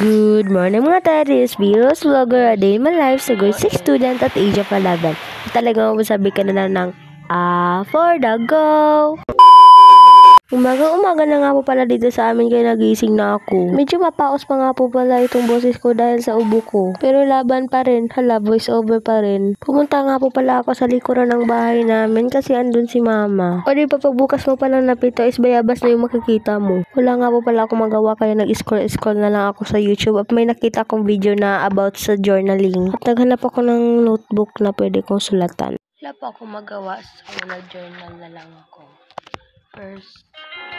Good morning mga taris, Biros Vlogger, a day in my life sa grade 6 student at age of 11. Talagang masabi ka na lang ng for the go! Umaga na nga po pala dito sa amin kaya nagising na ako. Medyo mapaos pa nga po pala itong boses ko dahil sa ubo ko. Pero laban pa rin, voice over pa rin. Pumunta nga po pala ako sa likuran ng bahay namin kasi andun si mama. O di pa pagbukas mo pala na pito is bayabas na yung makikita mo. Wala nga po pala ako magawa kaya nag-scroll na lang ako sa YouTube at may nakita akong video na about sa journaling. At naghanap ako ng notebook na pwede kong sulatan. Wala pa ako magawa so nag-journal na lang ako. First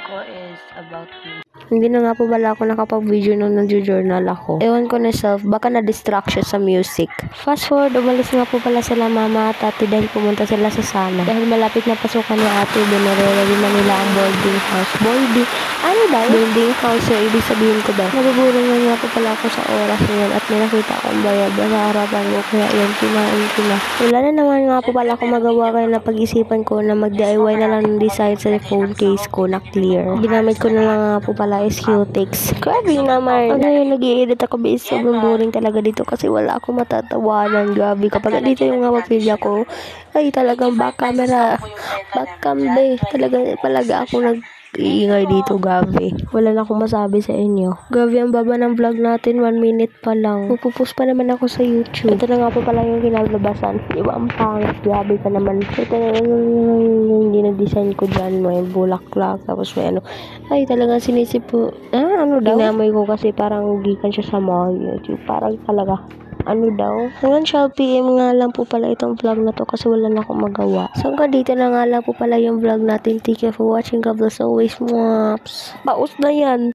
ko is about me. Hindi na nga po pala ako nakapag-video nung nag-journal ako. Ewan ko na self, baka na-distract siya sa music. Fast forward, umalis nga po pala sila mama at ate dahil pumunta sila sa sala. Dahil malapit na pasukan ni ate, binarelari na nila ang boarding house. Boarding house, so ibig sabihin ko ba? Nabubulang na nga po pala ako sa oras ngayon at may nakita akong bayad sa harapan ko kaya yun, kinain ko na. Wala na naman nga po pala ako magawa kaya napag-isipan ko na mag-DIY na lang ng design sa phone case ko na clear. Ginamit ko na lang nga po pala is Q-Tex. Grabe naman. Ano yun, nag-i-edit ako bis. Sobrang boring talaga dito kasi wala akong matatawanan. Grabe. Kapag dito yung nga papilya ko, ay talagang back camera. Back cam be. Talaga ako nag-iingay dito, grabe. Wala na akong masabi sa inyo. Grabe ang baba ng vlog natin, 1 minute pa lang. Pupupus pa naman ako sa YouTube. Ito na nga po pala yung kinalabasan. Iba ang pangit, grabe pa naman. Ito na yung design ko dyan, may bulaklak, tapos may ano. Ay, talagang sinisipo. Ano daw? Inamoy ko kasi parang gikan siya sa mall. YouTube. Parang talaga. Ano daw? Hanggang 12 PM nga lang po pala itong vlog na to kasi wala na akong magawa. So hanggang dito na nga lang po pala yung vlog natin. Thank you for watching. God bless always. Paus na yan.